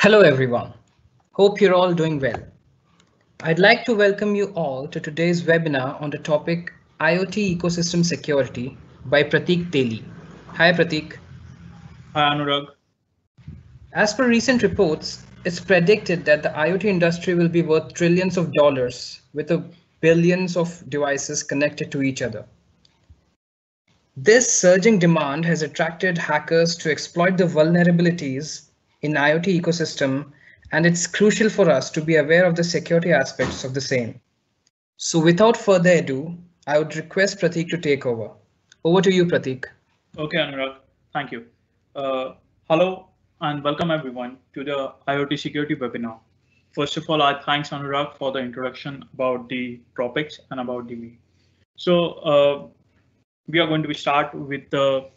Hello everyone, hope you're all doing well. I'd like to welcome you all to today's webinar on the topic IoT Ecosystem Security by Pratik Teli. Hi Pratik. Hi Anurag. As per recent reports, it's predicted that the IoT industry will be worth trillions of dollars with billions of devices connected to each other. This surging demand has attracted hackers to exploit the vulnerabilities in IoT ecosystem, and it's crucial for us to be aware of the security aspects of the same. So without further ado, I would request Pratik to take over. Over to you, Pratik. Okay, Anurag. Thank you. Hello and welcome everyone to the IoT security webinar. First of all, I thanks Anurag for the introduction about the topics and about the me. So we are going to start with the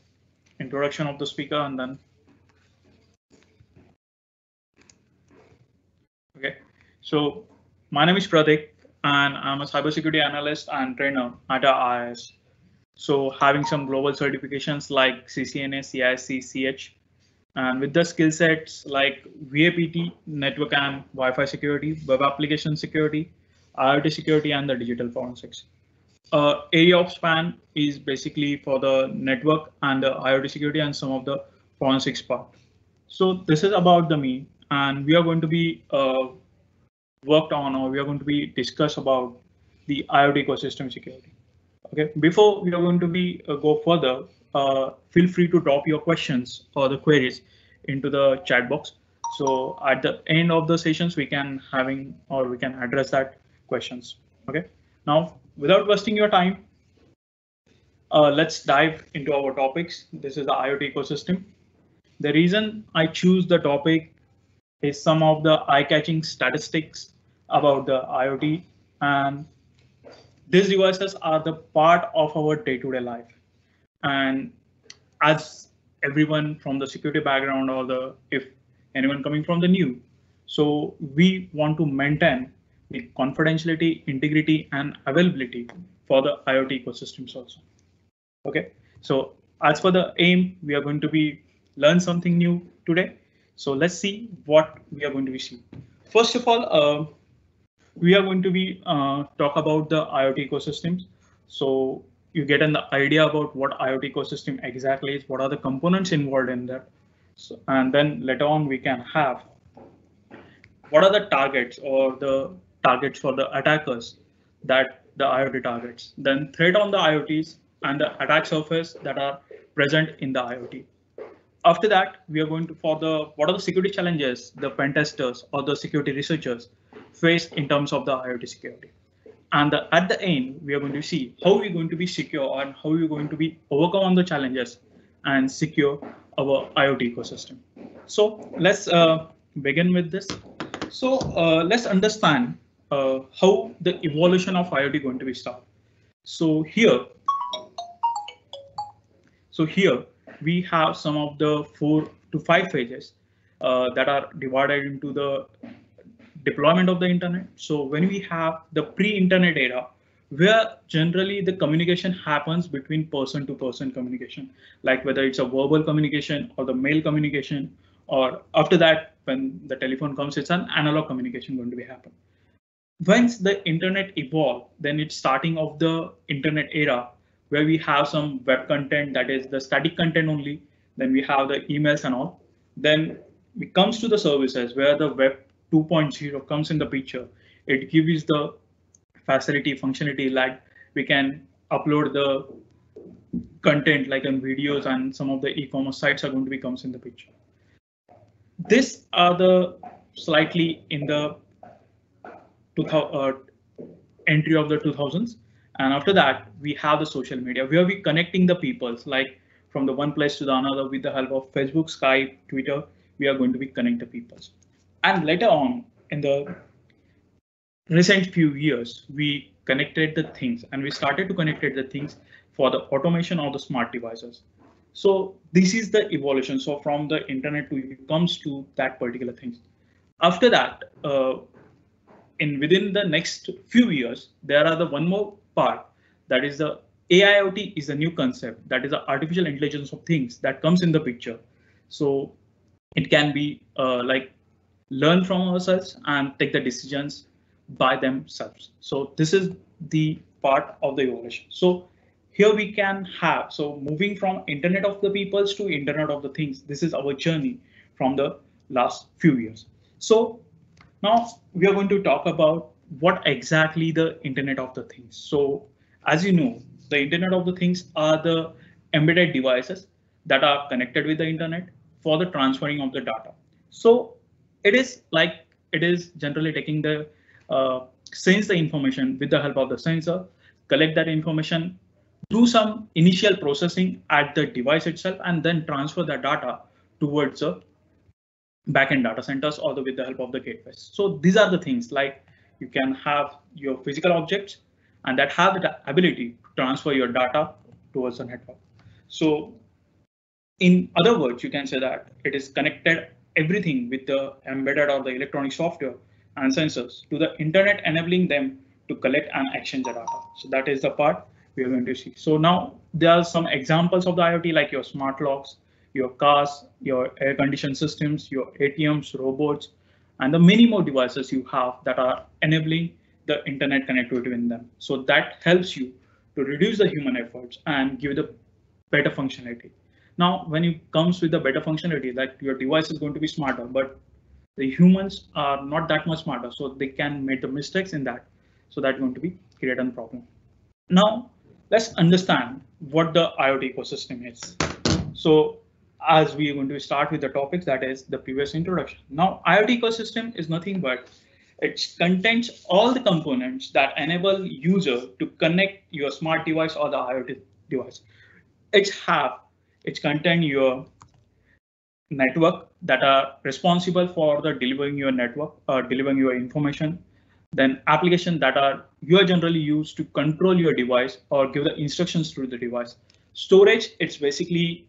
introduction of the speaker and then. Okay. So my name is Pratik and I'm a cybersecurity analyst and trainer at IIS. So having some global certifications like CCNA, CISC, CH, and with the skill sets like VAPT, network and Wi-Fi security, web application security, IoT security, and the digital forensics. Area of span is basically for the network and the IoT security and some of the forensics part. So this is about the me, and we are going to be worked on, or we are going to be discuss about the IoT ecosystem security. Okay, before we are going to be go further, feel free to drop your questions or the queries into the chat box. So at the end of the sessions, we can address that questions. Okay, now without wasting your time, let's dive into our topics. This is the IoT ecosystem. The reason I choose the topic is some of the eye-catching statistics about the IoT, and these devices are the part of our day-to-day life. And as everyone from the security background or if anyone coming from the new, so we want to maintain the confidentiality, integrity, and availability for the IoT ecosystems also. Okay, so as for the aim, we are going to be learn something new today. So let's see what we are going to be seeing. First of all, we are going to be talk about the IoT ecosystems. So you get an idea about what IoT ecosystem exactly is, what are the components involved in that. So, and then later on we can have what are the targets or the targets for the attackers that the IoT targets, then threat on the IoTs and the attack surface that are present in the IoT. After that, we are going to for the what are the security challenges the pen testers or the security researchers face in terms of the IoT security. And at the end, we are going to see how we're going to be secure and how we're going to be overcome on the challenges and secure our IoT ecosystem. So let's begin with this. So let's understand how the evolution of IoT going to be started. So here we have some of the 4 to 5 phases that are divided into the deployment of the internet. So when we have the pre-internet era, where generally the communication happens between person to person communication, like whether it's a verbal communication or the mail communication, or after that, when the telephone comes, it's an analog communication going to be happen. Once the internet evolved, then it's starting of the internet era, where we have some web content that is the static content only. Then we have the emails and all. Then it comes to the services where the web 2.0 comes in the picture. It gives the facility functionality like we can upload the content like in videos, and some of the e-commerce sites are going to be comes in the picture. These are the slightly in the entry of the 2000s, and after that we have the social media where we connecting the peoples like from the one place to the another with the help of Facebook, Skype, Twitter. We are going to be connect the peoples, and later on in the recent few years we connected the things, and we started to connect the things for the automation of the smart devices. So this is the evolution. So from the internet to comes to that particular things. After that, in within the next few years, there are the one more part, that is the AIoT is a new concept, that is the artificial intelligence of things that comes in the picture. So it can be like learn from ourselves and take the decisions by themselves. So this is the part of the evolution. So here we can have, so moving from Internet of the Peoples to Internet of the Things, this is our journey from the last few years. So now we are going to talk about what exactly the Internet of the Things. So as you know, the Internet of the Things are the embedded devices that are connected with the internet for the transferring of the data. So it is like it is generally taking the sense the information with the help of the sensor, collect that information, do some initial processing at the device itself, and then transfer the data towards a backend data centers or with the help of the gateways. So these are the things like you can have your physical objects and that have the ability to transfer your data towards the network. So in other words, you can say that it is connected everything with the embedded or the electronic software and sensors to the internet, enabling them to collect and exchange the data. So that is the part we are going to see. So now there are some examples of the IoT like your smart locks, your cars, your air conditioned systems, your ATMs, robots, and the many more devices you have that are enabling the internet connectivity in them. So that helps you to reduce the human efforts and give the better functionality. Now, when it comes with the better functionality, that your device is going to be smarter, but the humans are not that much smarter, so they can make the mistakes in that. So that's going to be create a problem. Now, let's understand what the IoT ecosystem is. So, as we are going to start with the topics, that is the previous introduction. Now, IoT ecosystem is nothing but it contains all the components that enable user to connect your smart device or the IoT device. It's contain your network that are responsible for the delivering your network, delivering your information, then application that are you are generally used to control your device or give the instructions to the device. Storage, it's basically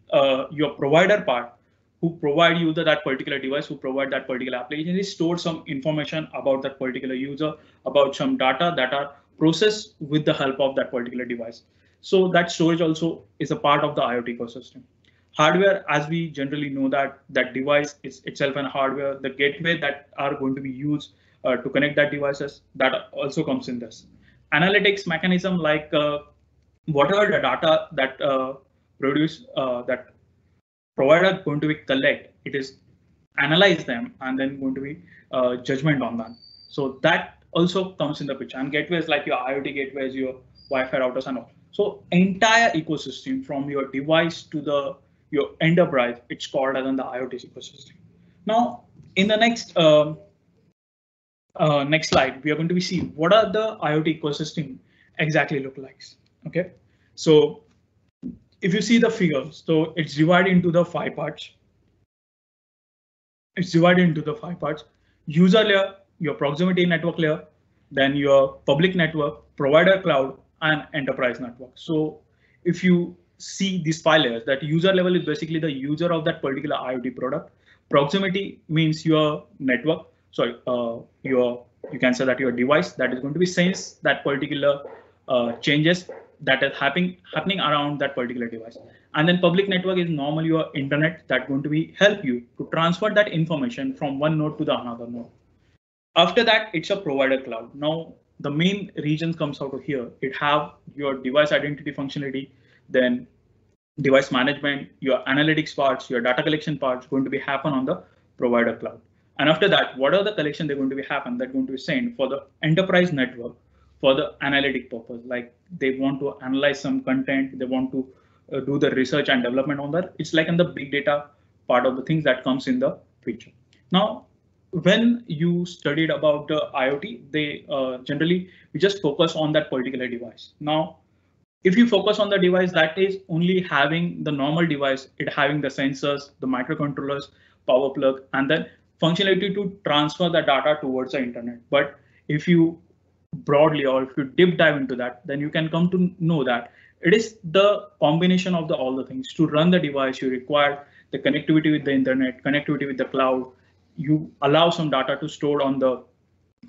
your provider part who provide you that particular device, who provide that particular application, is store some information about that particular user, about some data that are processed with the help of that particular device. So that storage also is a part of the IoT ecosystem. Hardware, as we generally know that device is itself an hardware, the gateway that are going to be used to connect that devices, that also comes in this. Analytics mechanism like whatever the data that that provider going to be collect, it is analyze them and then going to be judgment on that. So that also comes in the picture. And gateways like your IoT gateways, your Wi-Fi routers and all. So entire ecosystem from your device to the your enterprise, it's called as in the IoT ecosystem. Now, in the next slide, we are going to be see what are the IoT ecosystem exactly look like. Okay, so if you see the figures, so it's divided into the 5 parts. It's divided into the 5 parts: user layer, your proximity network layer, then your public network, provider cloud, and enterprise network. So if you see these 5 layers, that user level is basically the user of that particular IoT product. Proximity means your network. Sorry, you can say that your device that is going to be sense that particular changes that is happening around that particular device. And then public network is normally your internet that going to be help you to transfer that information from one node to the another node. After that, it's a provider cloud. Now the main region comes out of here. It have your device identity functionality, then device management, your analytics parts, your data collection parts going to be happen on the provider cloud. And after that, what are the collection they're going to be happen that going to be sent for the enterprise network for the analytic purpose, like they want to analyze some content, they want to do the research and development on that. It's like in the big data part of the things that comes in the picture. Now, when you studied about the IoT, they generally we just focus on that particular device. Now, if you focus on the device that is only having the normal device, it having the sensors, the microcontrollers, power plug, and then functionality to transfer the data towards the internet. But if you broadly or if you deep dive into that, then you can come to know that it is the combination of all the things. To run the device, you require the connectivity with the internet, connectivity with the cloud. You allow some data to store on the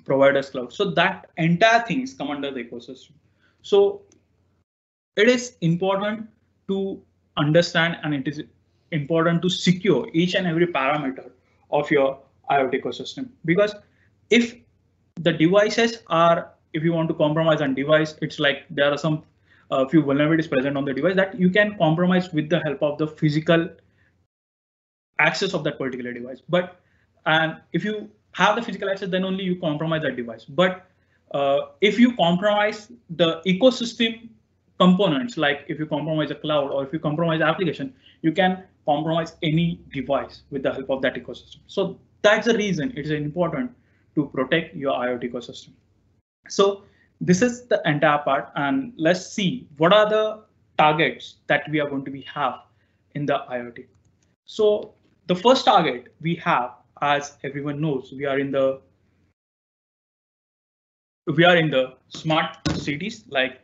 provider's cloud. So that entire things come under the ecosystem. So it is important to understand and it is important to secure each and every parameter of your IoT ecosystem. Because if the devices are, if you want to compromise on device, it's like there are some few vulnerabilities present on the device that you can compromise with the help of the physical access of that particular device. But and if you have the physical access, then only you compromise that device. But if you compromise the ecosystem components, like if you compromise a cloud or if you compromise application, you can compromise any device with the help of that ecosystem. So that's the reason it is important to protect your IoT ecosystem. So this is the entire part, and let's see what are the targets that we are going to have in the IoT. So the first target we have, as everyone knows, we are in the smart cities. Like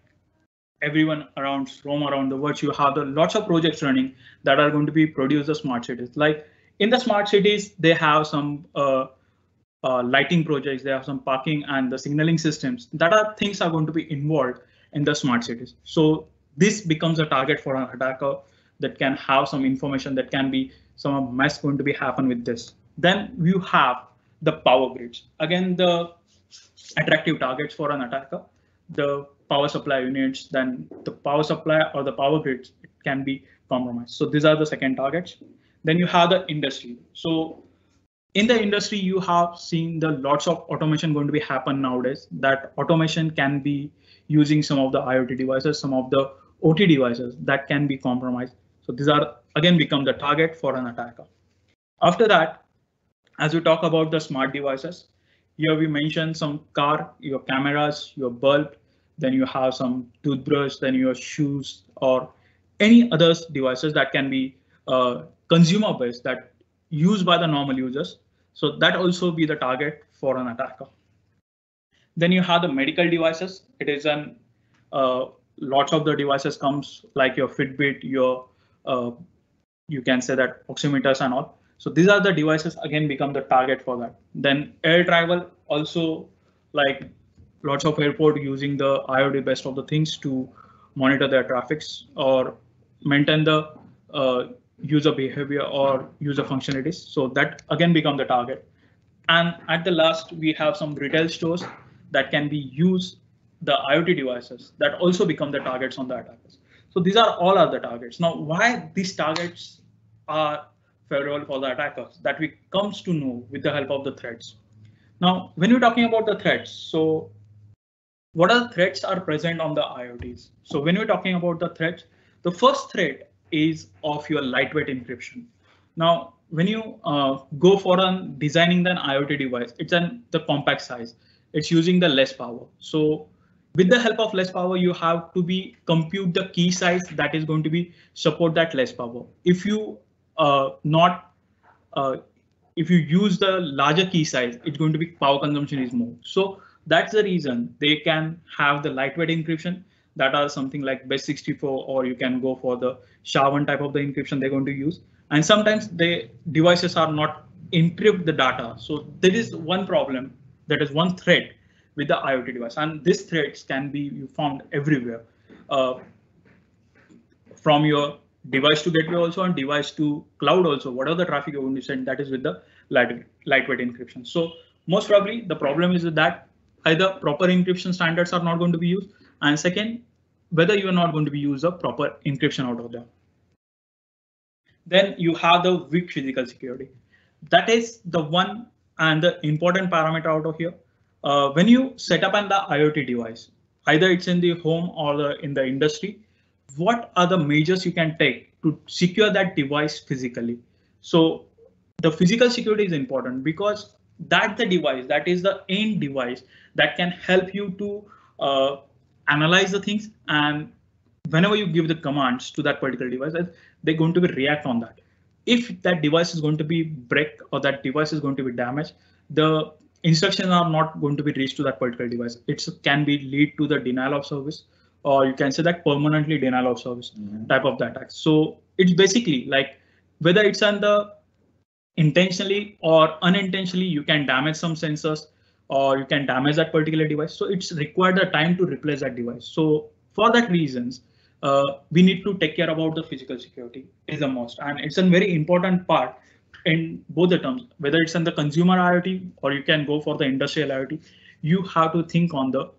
everyone roam around the world, you have the lots of projects running that are going to be produce the smart cities. Like in the smart cities, they have some lighting projects, they have some parking and the signaling systems. That are things are going to be involved in the smart cities. So this becomes a target for an attacker that can have some information that can be some mess going to be happen with this. Then you have the power grids. Again, the attractive targets for an attacker, the power supply units, then the power supply or the power grids can be compromised. So these are the second targets. Then you have the industry. So in the industry, you have seen the lots of automation going to be happen nowadays. That automation can be using some of the IoT devices, some of the OT devices that can be compromised. So these are again become the target for an attacker. After that, as we talk about the smart devices, here we mentioned some car, your cameras, your bulb, then you have some toothbrush, then your shoes or any other devices that can be consumer based that used by the normal users. So that also be the target for an attacker. Then you have the medical devices. It is an lots of the devices comes like your Fitbit, your you can say that oximeters and all. So these are the devices again become the target for that. Then air travel also, like lots of airport using the IoT best of the things to monitor their traffics or maintain the user behavior or user functionalities. So that again become the target. And at the last, we have some retail stores that can be used the IoT devices that also become the targets on the attackers. So these are all other targets. Now, why these targets are favorable for the attackers that we comes to know with the help of the threats. Now, when you're talking about the threats, so what are the threats are present on the IoTs? So when we're talking about the threats, the first threat is of your lightweight encryption. Now, when you go for designing an IoT device, it's the compact size. It's using the less power. So with the help of less power, you have to be compute the key size that is going to be support that less power. If you if you use the larger key size, it's going to be power consumption is more. So that's the reason they can have the lightweight encryption that are something like base64, or you can go for the SHA-1 type of the encryption they're going to use. And sometimes the devices are not encrypt the data. So there is one problem, that is one threat with the IoT device, and these threats can be found everywhere, from your device to gateway also and device to cloud also. Whatever the traffic you're going to send, that is with the lightweight encryption. So most probably the problem is that either proper encryption standards are not going to be used, and second, whether you are not going to be use a proper encryption out of there. Then you have the weak physical security. That is the one and the important parameter out of here. When you set up the IoT device, either it's in the home or in the industry, what are the measures you can take to secure that device physically? So the physical security is important because that the device, that is the end device that can help you to analyze the things, and whenever you give the commands to that particular device, they're going to be react on that. If that device is going to be break or that device is going to be damaged, the instructions are not going to be reached to that particular device. It can be lead to the denial of service, or you can say that permanently denial of service type of the attack. So it's basically like whether it's on the intentionally or unintentionally, you can damage some sensors or you can damage that particular device. So it's required the time to replace that device. So for that reasons, we need to take care about the physical security is a must, and it's a very important part in both the terms, whether it's in the consumer IoT or you can go for the industrial IoT, you have to think on the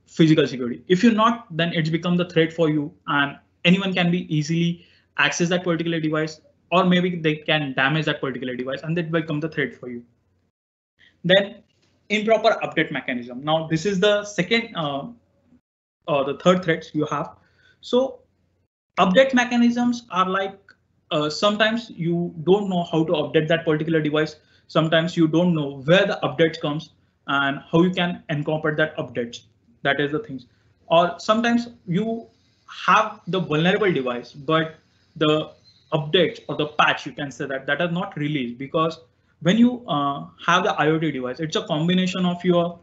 physical security. If you're not, then it's become the threat for you, and anyone can be easily access that particular device, or maybe they can damage that particular device and that become the threat for you. Then improper update mechanism. Now this is the second or the third threats you have. So update mechanisms are like sometimes you don't know how to update that particular device. Sometimes you don't know where the update comes and how you can incorporate that updates. That is the things. Or sometimes you have the vulnerable device, but the updates or the patch, you can say that are not released, because when you have the IoT device, it's a combination of your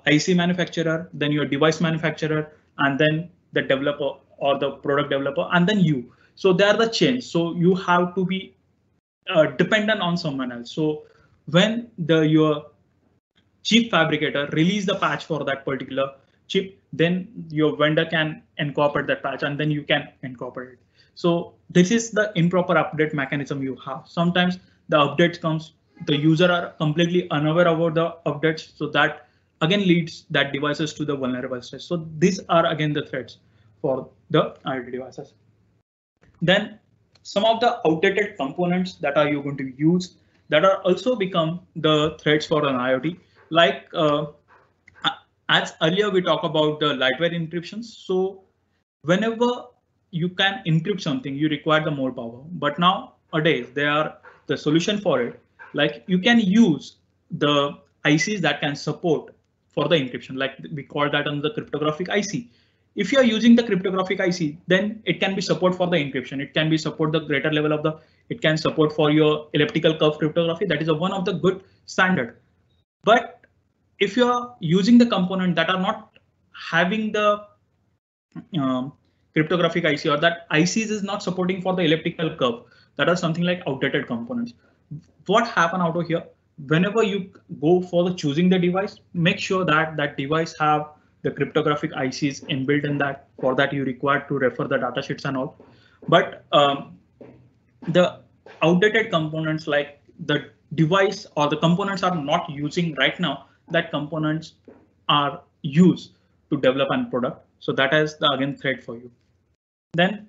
IC manufacturer, then your device manufacturer, and then the developer or the product developer, and then you. So they are the chains. So you have to be dependent on someone else. So when your chip fabricator release the patch for that particular chip, then your vendor can incorporate that patch and then you can incorporate it. So this is the improper update mechanism you have. Sometimes the update comes, the user are completely unaware about the updates. So that again leads that devices to the vulnerable state. So these are again the threats for the IoT devices. Then some of the outdated components that are you going to use that are also become the threats for an IoT. Like as earlier we talk about the lightweight encryptions. So whenever you can encrypt something, you require the more power. But nowadays they are the solution for it. Like you can use the ICs that can support for the encryption. Like we call that on the cryptographic IC. If you are using the cryptographic IC, then it can be support for the encryption. It can be support the greater level of the. It can support for your elliptical curve cryptography. That is a one of the good standard. But if you are using the component that are not having the cryptographic IC, or that ICs is not supporting for the elliptical curve, that are something like outdated components. What happen out of here? Whenever you go for the choosing the device, make sure that that device have the cryptographic ICs inbuilt in that. For that you require to refer the datasheets and all. But the outdated components, like the device or the components are not using right now, that components are used to develop a product. So that is the again threat for you. Then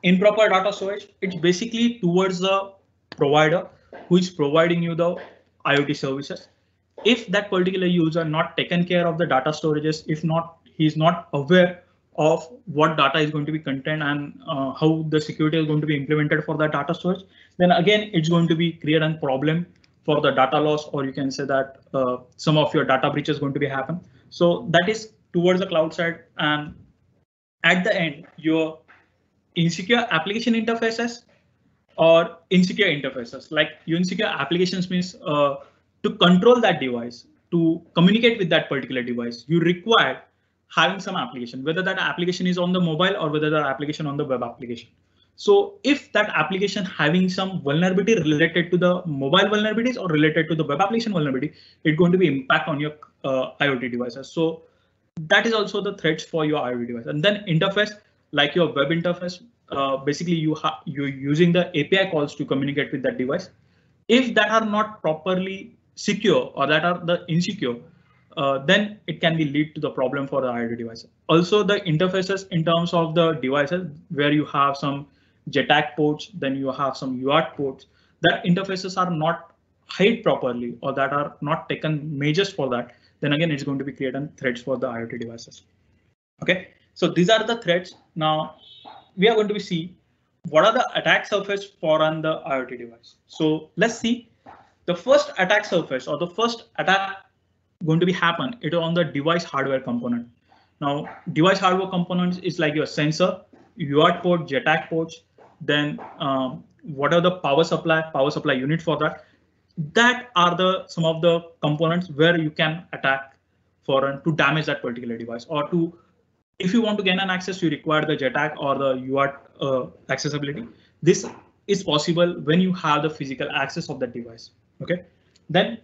improper data storage, it's basically towards the provider who is providing you the IoT services. If that particular user not taken care of the data storages, if not, he's not aware of what data is going to be contained and how the security is going to be implemented for that data storage, then again it's going to be create a problem for the data loss, or you can say that some of your data breach is going to be happen. So that is towards the cloud side, and at the end your insecure application interfaces or insecure interfaces. Like insecure applications means to control that device, to communicate with that particular device, you require having some application, whether that application is on the mobile or whether that application on the web application. So if that application having some vulnerability related to the mobile vulnerabilities or related to the web application vulnerability, it's going to be impact on your IoT devices. So that is also the threats for your IoT device. And then interface, like your web interface, basically you're using the API calls to communicate with that device. If that are not properly secure or that are the insecure, then it can be lead to the problem for the IoT devices. Also the interfaces in terms of the devices where you have some JTAG ports, then you have some UART ports, that interfaces are not hid properly or that are not taken measures for that, then again it's going to be creating threats for the IoT devices. Okay, so these are the threats. Now we are going to see what are the attack surface for on the IoT device. So let's see the first attack surface or the first attack going to be happen it on the device hardware component. Now device hardware components is like your sensor, UART port, JTAG ports, then what are the power supply unit for that. That are the some of the components where you can attack for to damage that particular device, or to if you want to gain an access, you require the JTAG or the UART accessibility. This is possible when you have the physical access of the device. Okay, then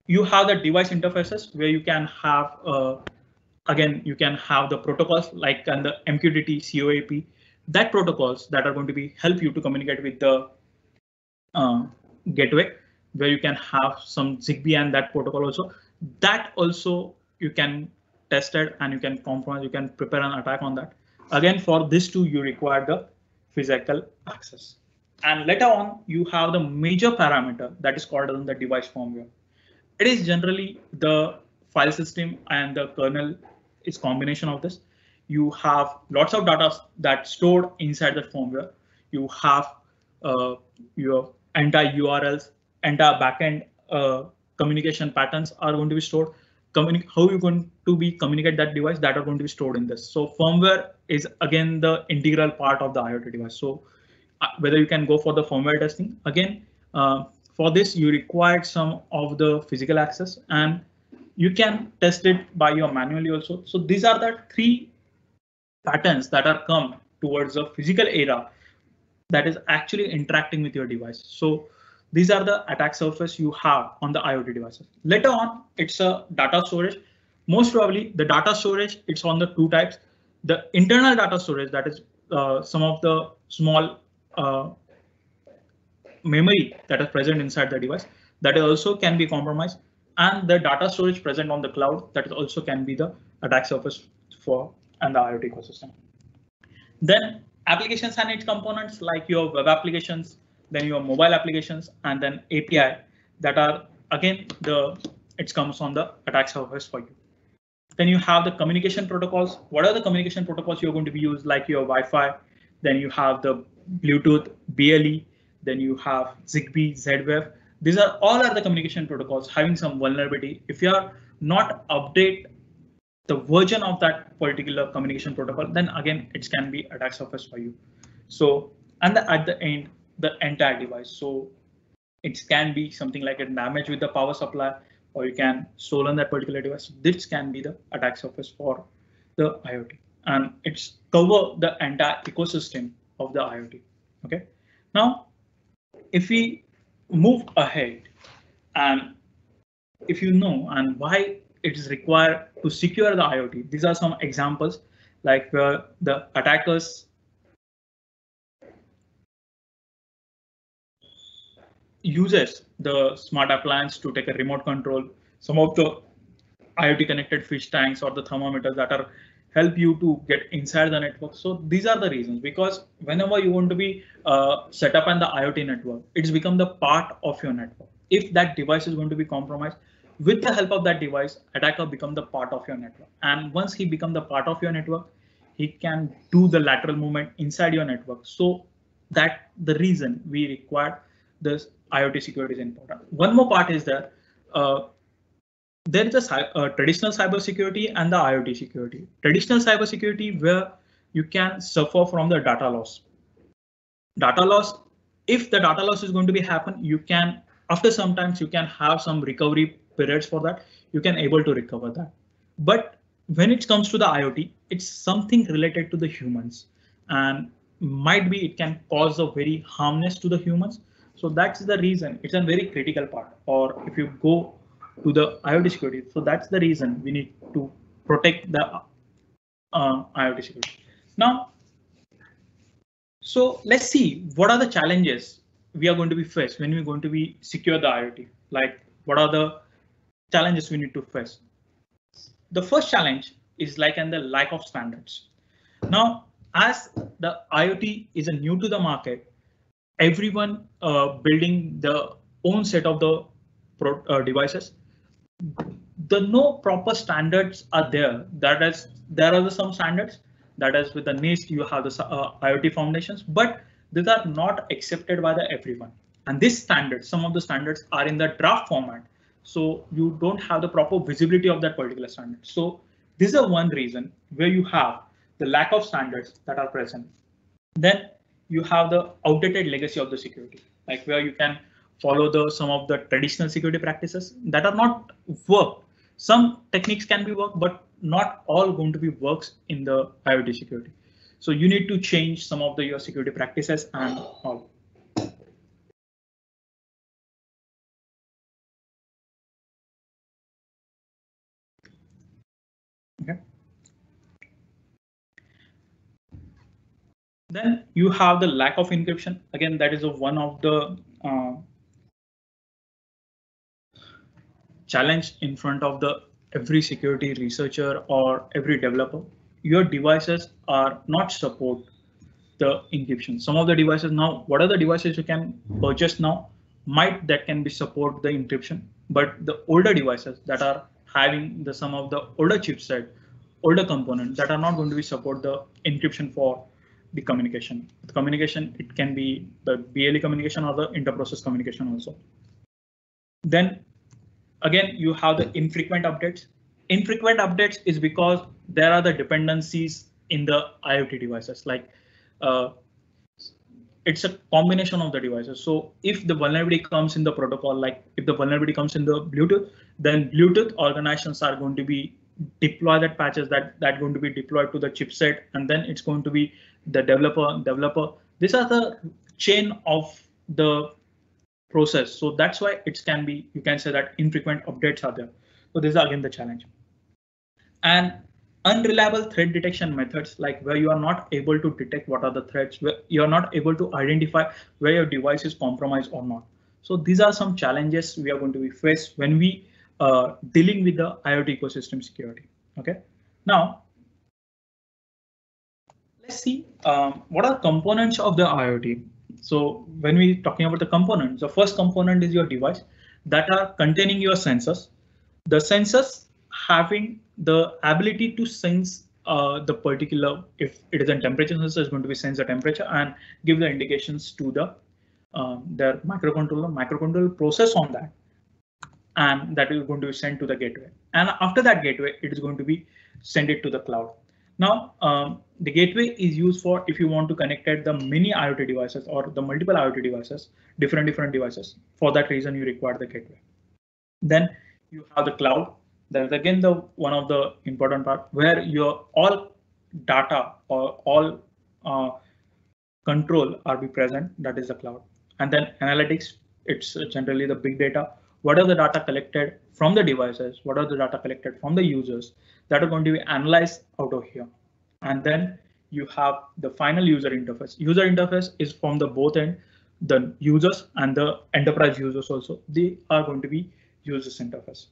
you have the device interfaces where you can have again you can have the protocols like and the MQTT, COAP, that protocols that are going to be help you to communicate with the gateway where you can have some Zigbee and that protocol also. That also you can test it and you can compromise, you can prepare an attack on that. Again, for this too, you require the physical access. And later on, you have the major parameter that is called as the device firmware. It is generally the file system and the kernel is combination of this. You have lots of data that's stored inside the firmware. You have your entire URLs, entire backend communication patterns are going to be stored. How you're going to be communicate that device that are going to be stored in this. So firmware is again the integral part of the IoT device. So whether you can go for the firmware testing again. For this, you required some of the physical access and you can test it by your manually also. So these are the three patterns that are come towards the physical era that is actually interacting with your device. So these are the attack surface you have on the IoT devices. Later on, it's a data storage. Most probably the data storage, it's on the two types. The internal data storage, that is some of the small memory that is present inside the device, that also can be compromised, and the data storage present on the cloud, that is also can be the attack surface for and the IoT ecosystem. Then applications and its components like your web applications, then your mobile applications, and then API that are again it comes on the attack surface for you. Then you have the communication protocols. What are the communication protocols you're going to be used, like your Wi-Fi? Then you have the Bluetooth, BLE. Then you have Zigbee, Z-Wave. These are all the communication protocols having some vulnerability. If you are not update the version of that particular communication protocol, then again it can be attack surface for you. So and at the end, the entire device. So it can be something like a damage with the power supply, or you can stolen that particular device. This can be the attack surface for the IoT, and it's cover the entire ecosystem of the IoT. Okay, now if we move ahead, and if you know and why it is required to secure the IoT, these are some examples like where the attackers uses the smart appliance to take a remote control, some of the IoT connected fish tanks or the thermometers that are help you to get inside the network. So these are the reasons, because whenever you want to be set up on the IoT network, it's become the part of your network. If that device is going to be compromised, with the help of that device, attacker become the part of your network. And once he become the part of your network, he can do the lateral movement inside your network. So that the reason we require this IoT security is important. One more part is that there is a traditional cybersecurity and the IoT security. Traditional cybersecurity where you can suffer from the data loss. Data loss, if the data loss is going to be happen, you can after sometimes you can have some recovery periods for that. You can able to recover that. But when it comes to the IoT, it's something related to the humans, and might be it can cause a very harmness to the humans. So that's the reason it's a very critical part. Or if you go to the IoT security, so that's the reason we need to protect the IoT security. Now, so let's see what are the challenges we are going to be faced when we're going to be secure the IoT. Like what are the challenges we need to face? The first challenge is like in the lack of standards. Now, as the IoT is a new to the market, everyone building the own set of the devices. The no proper standards are there. That is, there are some standards. That is, with the NIST, you have the IoT foundations, but these are not accepted by the everyone. And this standard, some of the standards are in the draft format, so you don't have the proper visibility of that particular standard. So this is one reason where you have the lack of standards that are present. Then you have the outdated legacy of the security, like where you can follow the some of the traditional security practices that are not worked. Some techniques can be worked, but not all going to be works in the IoT security. So you need to change some of the your security practices and all. Okay. Then you have the lack of encryption. Again, that is one of the challenge in front of the every security researcher or every developer. Your devices are not support the encryption. Some of the devices now, what are the devices you can purchase now might that can be support the encryption, but the older devices that are having the some of the older chipset, older components that are not going to be support the encryption for the communication. The communication, it can be the BLE communication or the inter-process communication also. Then again, you have the infrequent updates. Infrequent updates is because there are the dependencies in the IoT devices, like it's a combination of the devices. So if the vulnerability comes in the protocol, like if the vulnerability comes in the Bluetooth, then Bluetooth organizations are going to be deploy that patches that going to be deployed to the chipset, and then it's going to be the developer. These are the chain of the process. So that's why it can be, you can say that infrequent updates are there. So this is again the challenge. And unreliable threat detection methods, like where you are not able to detect what are the threats, where you are not able to identify where your device is compromised or not. So these are some challenges we are going to be faced when we dealing with the IoT ecosystem security. Okay, now let's see what are components of the IoT. So when we talking about the components, the first component is your device that are containing your sensors. The sensors having the ability to sense the particular, if it is a temperature sensor, is going to be sense the temperature and give the indications to the their microcontroller. Microcontroller process on that, and that is going to be sent to the gateway. And after that gateway, it is going to be send it to the cloud. Now, the gateway is used for if you want to connect the many IoT devices or the multiple IoT devices, different devices. For that reason, you require the gateway. Then you have the cloud. That is again the one of the important part where your all data or all control are be present. That is the cloud. And then analytics. It's generally the big data. What are the data collected from the devices? What are the data collected from the users that are going to be analyzed out of here? And then you have the final user interface. User interface is from the both end, the users and the enterprise users also. They are going to be users interface.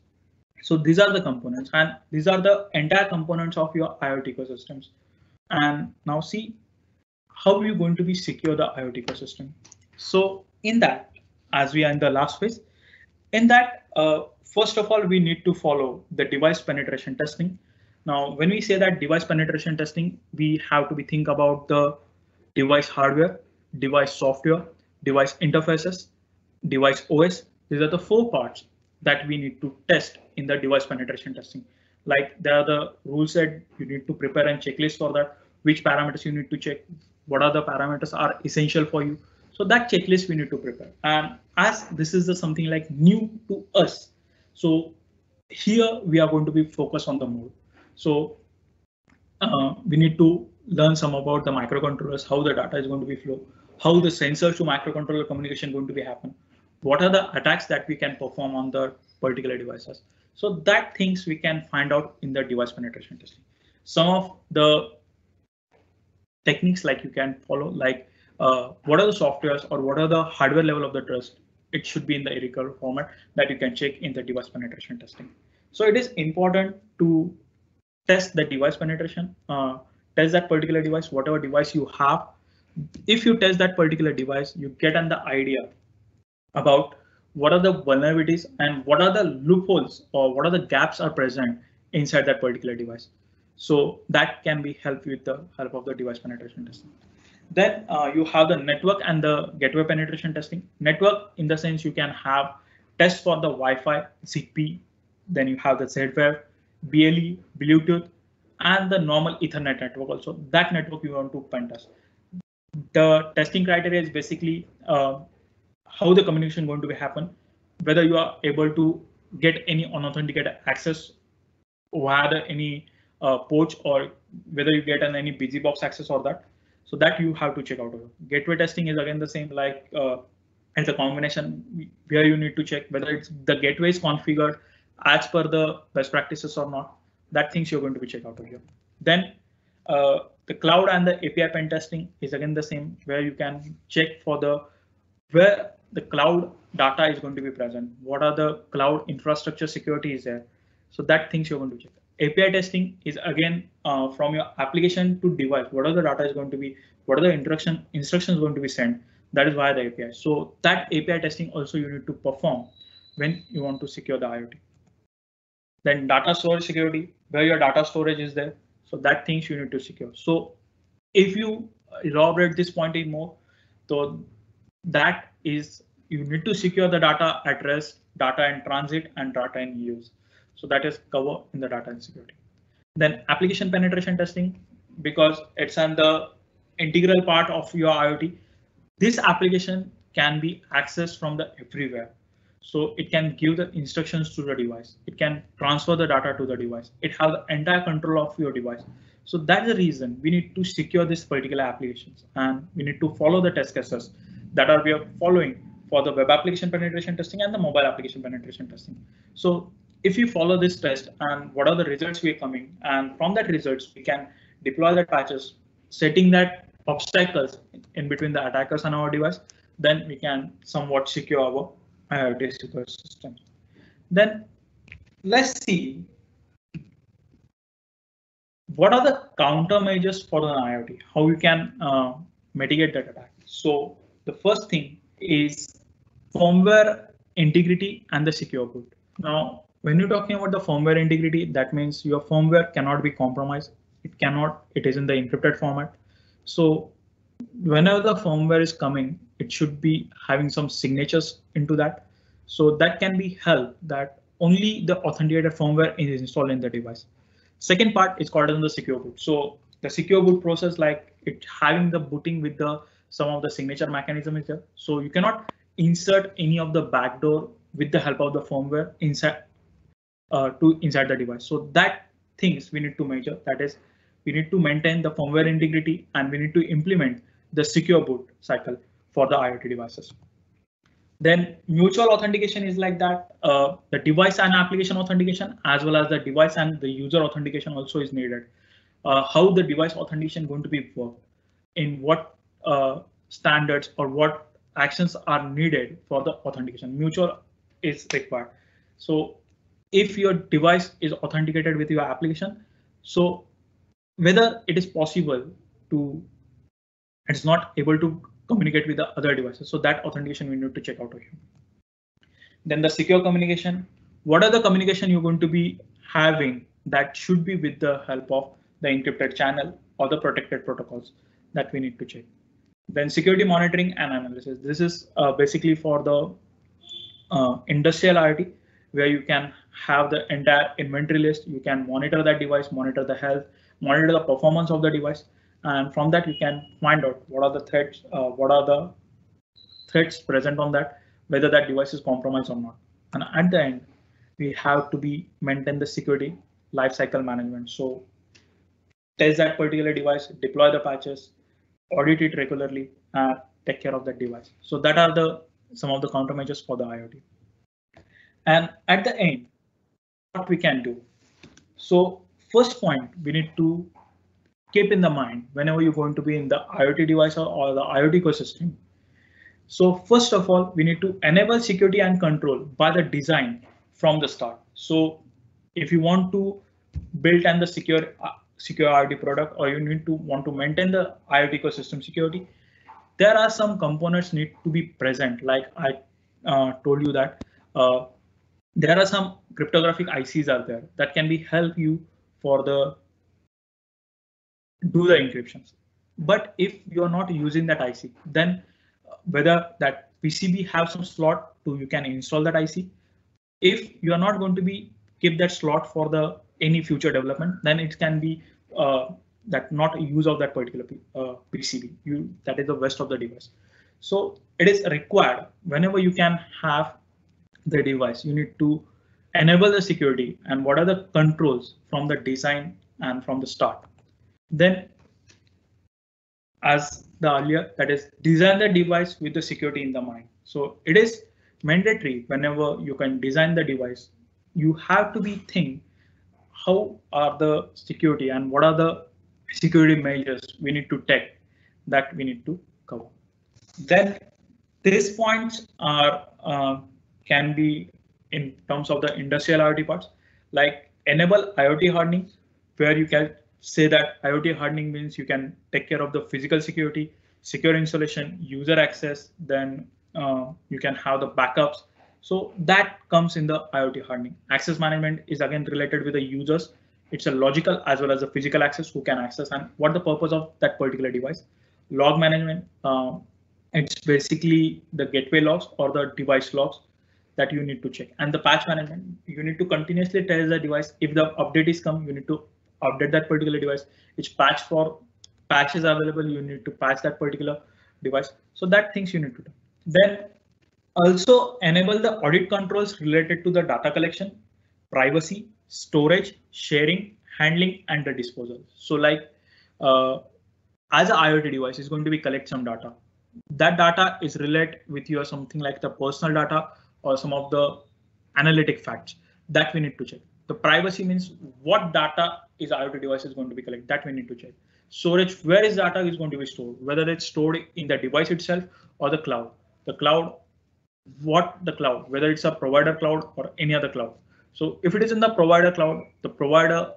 So these are the components, and these are the entire components of your IoT ecosystems. And now see how are you going to be secure the IoT ecosystem. So in that, as we are in the last phase, in that, first of all, we need to follow the device penetration testing. Now, when we say that device penetration testing, we have to be think about the device hardware, device software, device interfaces, device OS. These are the 4 parts that we need to test in the device penetration testing. Like there are the rules that you need to prepare and checklist for that, which parameters you need to check, what are the parameters are essential for you. So that checklist we need to prepare. And as this is the something like new to us, so here we are going to be focused on the mode. So we need to learn some about the microcontrollers, how the data is going to be flow, how the sensor to microcontroller communication going to be happen, what are the attacks that we can perform on the particular devices. So that things we can find out in the device penetration testing. Some of the techniques like you can follow, like what are the softwares or what are the hardware level of the trust. It should be in the ERICA format that you can check in the device penetration testing. So it is important to test the device penetration, test that particular device, whatever device you have. If you test that particular device, you get an idea about what are the vulnerabilities and what are the loopholes or what are the gaps are present inside that particular device. So that can be helped with the help of the device penetration testing. Then you have the network and the gateway penetration testing. Network in the sense you can have tests for the Wi-Fi, ZigBee, then you have the Z-Wave, BLE, Bluetooth, and the normal Ethernet network also. That network you want to pen test. The testing criteria is basically how the communication going to be happen, whether you are able to get any unauthenticated access via any ports, or whether you get any BusyBox access or that. So that you have to check out. Gateway testing is again the same, like it's a combination where you need to check whether it's the gateway is configured as per the best practices or not. That things you're going to be checked out of here. Then the cloud and the API pen testing is again the same, where you can check for the where the cloud data is going to be present, what are the cloud infrastructure security is there. So that things you're going to check. API testing is again from your application to device, what are the data is going to be, what are the instructions going to be sent, that is via the API. So that API testing also you need to perform when you want to secure the IoT. Then data storage security, where your data storage is there. So that things you need to secure. So if you elaborate this point in more, so that is you need to secure the data at rest, data in transit, and data in use. So that is covered in the data and security. Then application penetration testing, because it's an the integral part of your IoT. This application can be accessed from the everywhere. So it can give the instructions to the device. It can transfer the data to the device. It has the entire control of your device. So that's the reason we need to secure this particular applications, and we need to follow the test cases that we are following for the web application penetration testing and the mobile application penetration testing. So if you follow this test and what are the results we are coming, and from that results we can deploy the patches, setting that obstacles in between the attackers and our device, then we can somewhat secure our IoT secure system. Then let's see what are the countermeasures for an IoT, how you can mitigate that attack. So the first thing is firmware integrity and the secure boot. Now, when you're talking about the firmware integrity, that means your firmware cannot be compromised. It is in the encrypted format. So whenever the firmware is coming, it should be having some signatures into that. So that can be help that only the authenticated firmware is installed in the device. Second part is called as the secure boot. So the secure boot process, like it having the booting with the some of the signature mechanism is there. So you cannot insert any of the backdoor with the help of the firmware inside inside the device. So that things we need to measure. That is, we need to maintain the firmware integrity, and we need to implement the secure boot cycle for the IoT devices. Then mutual authentication is like that. The device and application authentication, as well as the device and the user authentication also is needed. How the device authentication going to be worked, in what standards or what actions are needed for the authentication. Mutual is required. So if your device is authenticated with your application, so whether it is possible to, it's not able to communicate with the other devices. So that authentication we need to check out here. Then the secure communication. What are the communication you're going to be having that should be with the help of the encrypted channel or the protected protocols that we need to check. Then security monitoring and analysis. This is basically for the industrial IoT, where you can have the entire inventory list. You can monitor that device, monitor the health, monitor the performance of the device. And from that, you can find out what are the threats present on that, whether that device is compromised or not. And at the end, we have to maintain the security lifecycle management. So test that particular device, deploy the patches, audit it regularly, and take care of that device. So that are some of the countermeasures for the IoT. And at the end, what we can do. So first point, we need to keep in the mind whenever you're going to be in the IoT device or the IoT ecosystem. So first of all, we need to enable security and control by the design from the start. So if you want to build and the secure IoT product, or you want to maintain the IoT ecosystem security, there are some components need to be present. Like I told you that there are some cryptographic ICs out there that can be help you for the do the encryptions. But if you're not using that IC, then whether that PCB have some slot to you can install that IC. If you are not going to be keep that slot for the any future development, then it can be that not use of that particular PCB. That is the waste of the device. So it is required whenever you can have the device, you need to enable the security and what are the controls from the design and from the start. Then, as the earlier, that is design the device with the security in the mind. So it is mandatory whenever you can design the device, you have to be think how are the security and what are the security measures we need to take that we need to cover. Then These points are can be in terms of the industrial IoT parts, like enable IoT hardening, where you can say that IoT hardening means you can take care of the physical security, secure installation, user access, then you can have the backups. So that comes in the IoT hardening. Access management is again related with the users. It's a logical as well as a physical access who can access and what the purpose of that particular device. Log management, it's basically the gateway logs or the device logs that you need to check. And the patch management, you need to continuously test the device. If the update is come, you need to update that particular device. Which patch is available, you need to patch that particular device. So that things you need to do. Then also enable the audit controls related to the data collection, privacy, storage, sharing, handling, and the disposal. So like as an IoT device is going to be collect some data. That data is related with your something like the personal data or some of the analytic facts that we need to check. The privacy means what data is IoT device is going to be collected, that we need to check. Storage, where is data is going to be stored, whether it's stored in the device itself or the cloud. The cloud, what the cloud, whether it's a provider cloud or any other cloud. So if it is in the provider cloud, the provider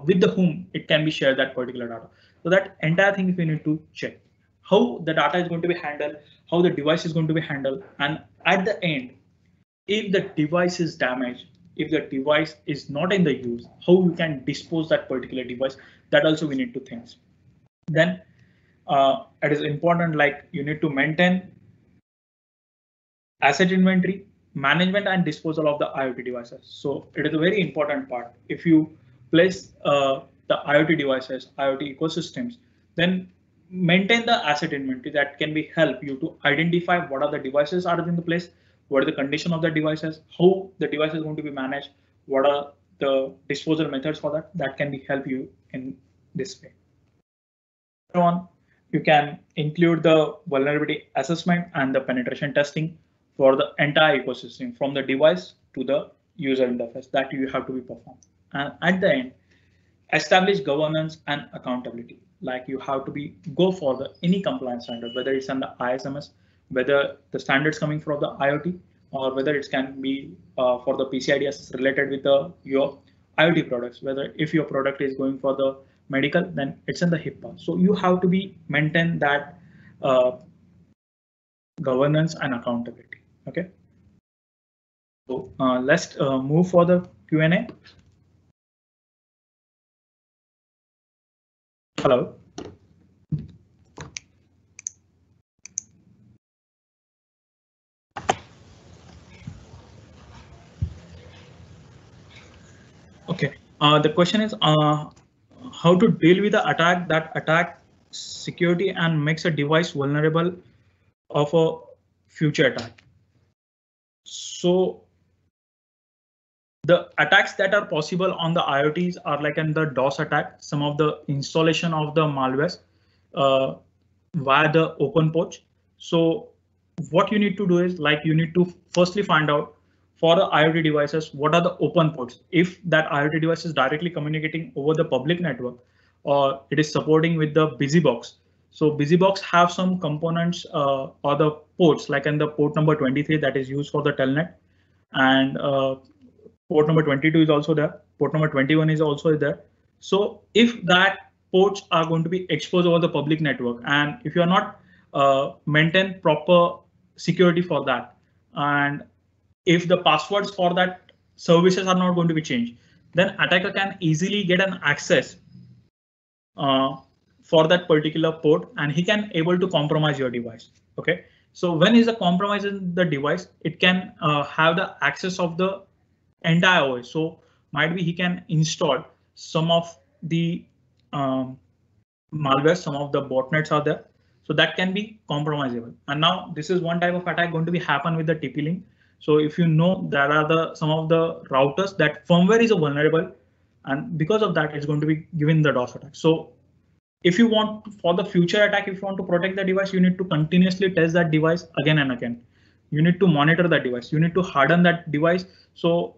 with the whom it can be shared that particular data. So that entire thing we need to check how the data is going to be handled, how the device is going to be handled, and at the end, if the device is damaged, if the device is not in the use, how you can dispose that particular device, that also we need to think. Then it is important, like you need to maintain asset inventory, management and disposal of the IoT devices. So it is a very important part. If you place the IoT devices, IoT ecosystems, then maintain the asset inventory that can be help you to identify what are the devices are in the place, what are the condition of the devices, how the device is going to be managed, what are the disposal methods for that, that can be help you in this way. On, you can include the vulnerability assessment and the penetration testing for the entire ecosystem from the device to the user interface that you have to be performed. And at the end, establish governance and accountability. Like you have to be go for the any compliance standard, whether it's on the ISMS, whether the standards coming from the IoT, or whether it can be for the PCI-DSS related with the your IoT products. Whether if your product is going for the medical, then it's in the HIPAA. So you have to be maintain that governance and accountability. Okay. So let's move for the Q&A. Hello. Okay. The question is how to deal with the attack that attack security and makes a device vulnerable of a future attack. So the attacks that are possible on the IoTs are like in the DOS attack, some of the installation of the malwares via the open ports. So what you need to do is like you need to firstly find out for the IoT devices, what are the open ports? If that IoT device is directly communicating over the public network or it is supporting with the BusyBox. So BusyBox have some components or the ports like in the port number 23 that is used for the telnet, and port number 22 is also there. Port number 21 is also there. So if that ports are going to be exposed over the public network, and if you are not maintain proper security for that, and if the passwords for that services are not going to be changed, then attacker can easily get an access for that particular port, and he can able to compromise your device. Okay, so when is a compromise in the device, it can have the access of the entire OS. So might be he can install some of the malware, some of the botnets are there, so that can be compromisable. And now this is one type of attack going to be happen with the TP-Link. So if you know there are the some of the routers that firmware is vulnerable, and because of that it's going to be given the DOS attack. So if you want for the future attack, if you want to protect the device, you need to continuously test that device again and again. You need to monitor that device. You need to harden that device so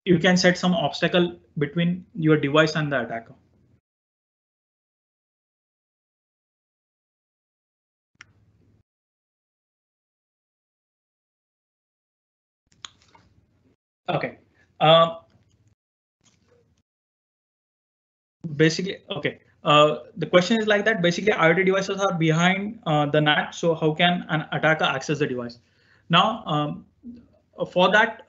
you can set some obstacle between your device and the attacker. Okay. Basically, okay. The question is like that. Basically, IoT devices are behind the NAT. So how can an attacker access the device? Now, for that,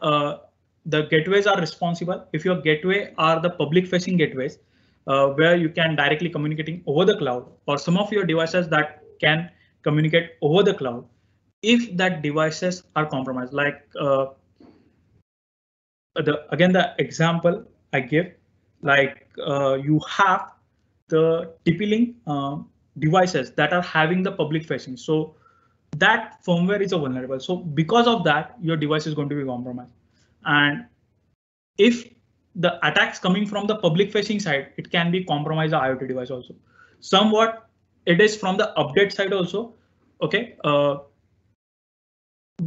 the gateways are responsible. If your gateway are the public-facing gateways, where you can directly communicating over the cloud, or some of your devices that can communicate over the cloud, if that devices are compromised, like the example I give, like you have the TP-Link devices that are having the public facing. So that firmware is a vulnerable. So because of that, your device is going to be compromised. And if the attacks coming from the public facing side, it can be compromise the IoT device also. Somewhat it is from the update side also. Okay.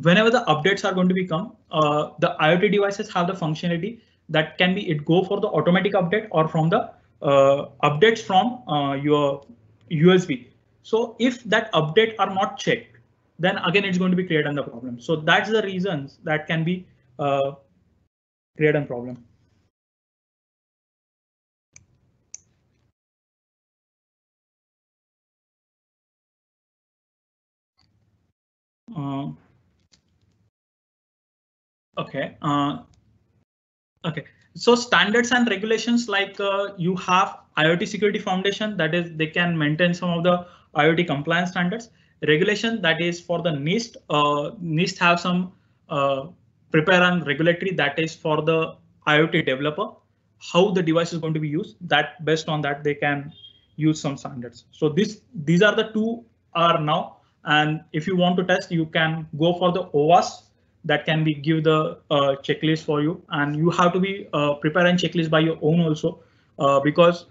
Whenever the updates are going to become, the IoT devices have the functionality that can be it go for the automatic update or from the updates from your USB. So if that update are not checked, then again it's going to be creating the problem. So that's the reasons that can be create a problem. Okay. Okay. So standards and regulations, like you have IoT Security Foundation, that is they can maintain some of the IoT compliance standards. Regulation, that is for the NIST. NIST have some prepare and regulatory, that is for the IoT developer, how the device is going to be used. That based on that they can use some standards. So these are the two are now. And if you want to test, you can go for the OWASP, that can be give the checklist for you, and you have to be prepare and checklist by your own also, because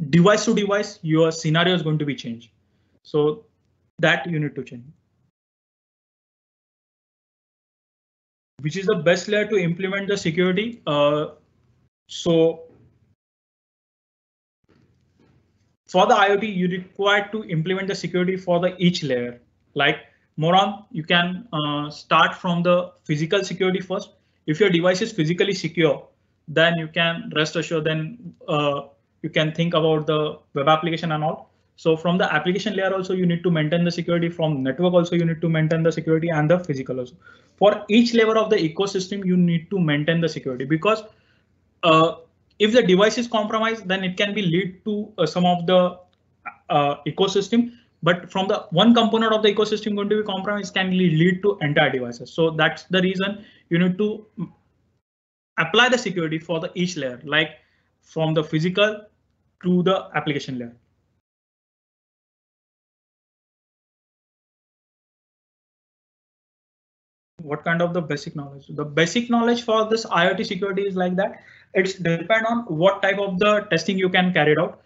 device to device your scenario is going to be changed. So that you need to change. Which is the best layer to implement the security? So for the IoT, you require to implement the security for the each layer. Like Moran, you can start from the physical security first. If your device is physically secure, then you can rest assured, then you can think about the web application and all. So from the application layer also, you need to maintain the security. From network also, you need to maintain the security, and the physical also. For each layer of the ecosystem, you need to maintain the security, because if the device is compromised, then it can be lead to some of the ecosystem. But from the one component of the ecosystem going to be compromised, can lead to entire devices. So that's the reason you need to apply the security for the each layer, like from the physical to the application layer. What kind of the basic knowledge? The basic knowledge for this IoT security is like that. It's depend on what type of the testing you can carry out.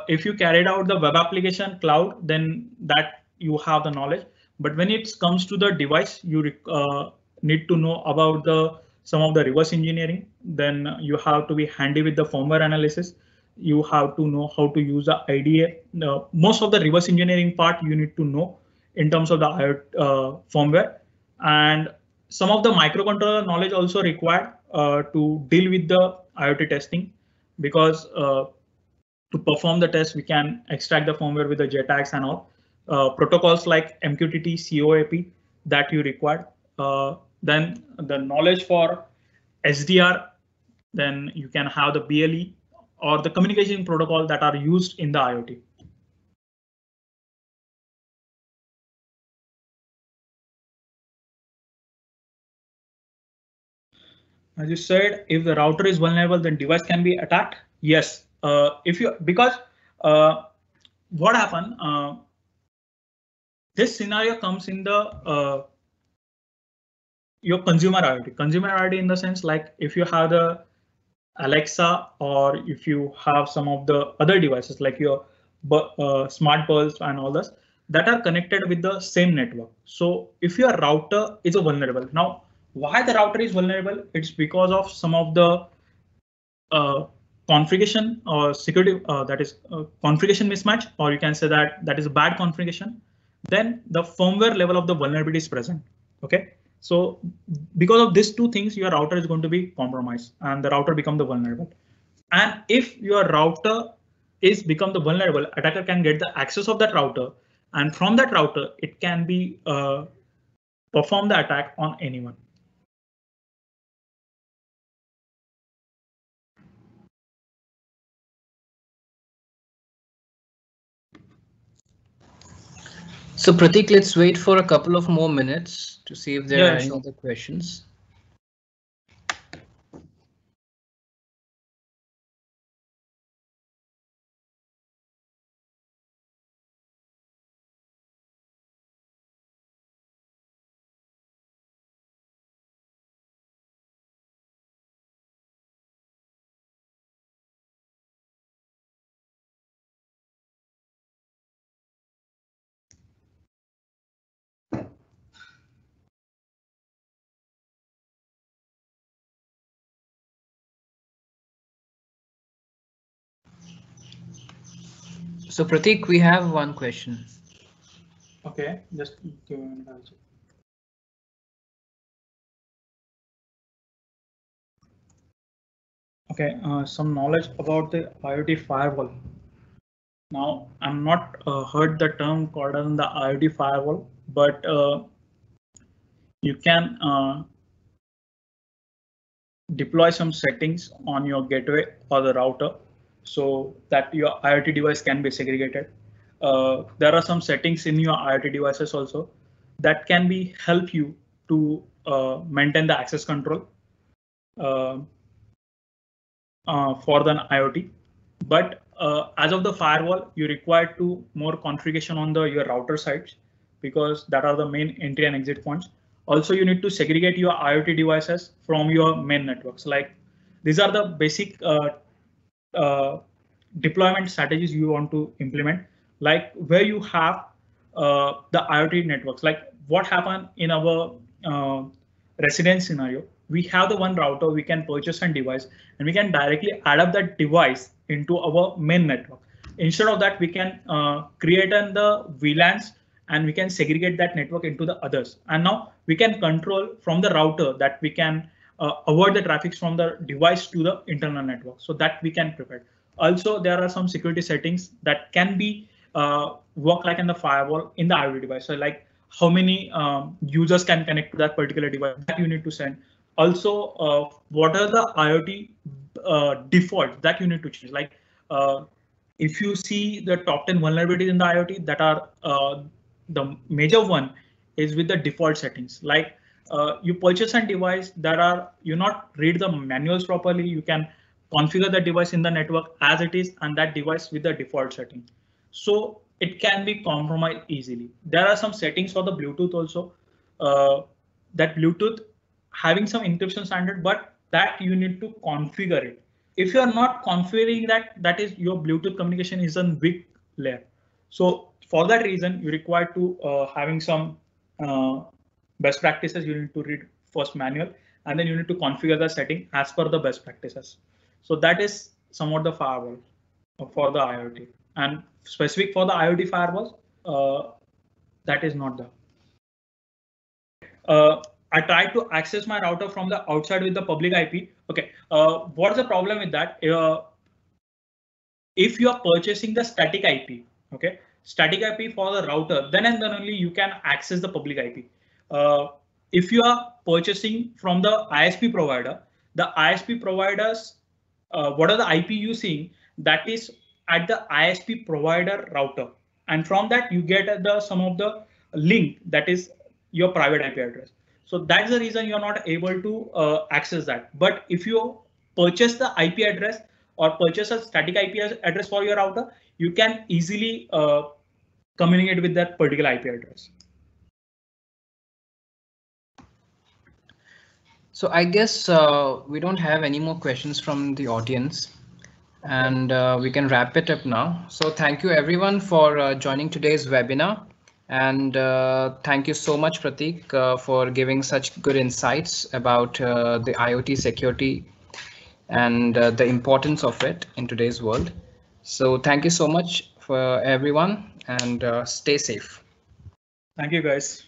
If you carried out the web application cloud, then that you have the knowledge. But when it comes to the device, you need to know about the some of the reverse engineering. Then you have to be handy with the firmware analysis. You have to know how to use the IDA. Most of the reverse engineering part you need to know in terms of the firmware. And some of the microcontroller knowledge also required to deal with the IoT testing, because to perform the test, we can extract the firmware with the JTAGs and all. Protocols like MQTT, COAP that you require. Then the knowledge for SDR, then you can have the BLE or the communication protocol that are used in the IoT. As you said, if the router is vulnerable, then device can be attacked. Yes, if you because what happened? This scenario comes in the your consumer IoT. Consumer IoT in the sense, like if you have the Alexa, or if you have some of the other devices like your smart bulbs and all this that are connected with the same network. So if your router is a vulnerable, now why the router is vulnerable? It's because of some of the configuration or security, that is configuration mismatch, or you can say that that is a bad configuration. Then the firmware level of the vulnerability is present. Okay, So because of these two things, your router is going to be compromised and the router become the vulnerable. And if your router is become the vulnerable, attacker can get the access of that router, and from that router, it can be perform the attack on anyone. So Pratik, let's wait for a couple of more minutes to see if there are any Sure. other questions. So Pratik, we have one question. Okay, just give me a minute. Okay, some knowledge about the IoT firewall. Now, I'm not heard the term called as the IoT firewall, but you can deploy some settings on your gateway or the router so that your IoT device can be segregated. There are some settings in your IoT devices also that can be help you to maintain the access control uh, for the IoT. But as of the firewall, you require to more configuration on the your router sides because that are the main entry and exit points. Also, you need to segregate your IoT devices from your main networks. Like these are the basic uh, deployment strategies you want to implement. Like where you have the IoT networks. Like what happened in our residence scenario, we have the one router we can purchase and device, and we can directly add up that device into our main network. Instead of that, we can create the VLANs and we can segregate that network into the others. And now we can control from the router that we can avoid the traffic from the device to the internal network, so that we can prepare. Also, there are some security settings that can be work like in the firewall in the IoT device. So like how many users can connect to that particular device that you need to send. Also, what are the IoT defaults that you need to change? Like if you see the top 10 vulnerabilities in the IoT that are the major one is with the default settings. Like you purchase a device that are you not read the manuals properly, you can configure the device in the network as it is and that device with the default setting. So it can be compromised easily. There are some settings for the Bluetooth also. That Bluetooth having some encryption standard, but that you need to configure it. If you are not configuring that, that is your Bluetooth communication is a weak layer. So for that reason, you require to having some best practices. You need to read first manual and then you need to configure the setting as per the best practices. So that is somewhat the firewall for the IoT, and specific for the IoT firewalls, that is not there. I tried to access my router from the outside with the public IP. Okay, what's the problem with that? If you are purchasing the static IP, okay, static IP for the router, then and then only you can access the public IP. If you are purchasing from the ISP provider, the ISP providers, what are the IP using? That is at the ISP provider router, and from that you get the some of the link that is your private IP address. So that's the reason you're not able to access that. But if you purchase the IP address or purchase a static IP address for your router, you can easily communicate with that particular IP address. So I guess we don't have any more questions from the audience, and we can wrap it up now. So thank you everyone for joining today's webinar. And thank you so much, Pratik, for giving such good insights about the IoT security and the importance of it in today's world. So thank you so much for everyone, and stay safe. Thank you, guys.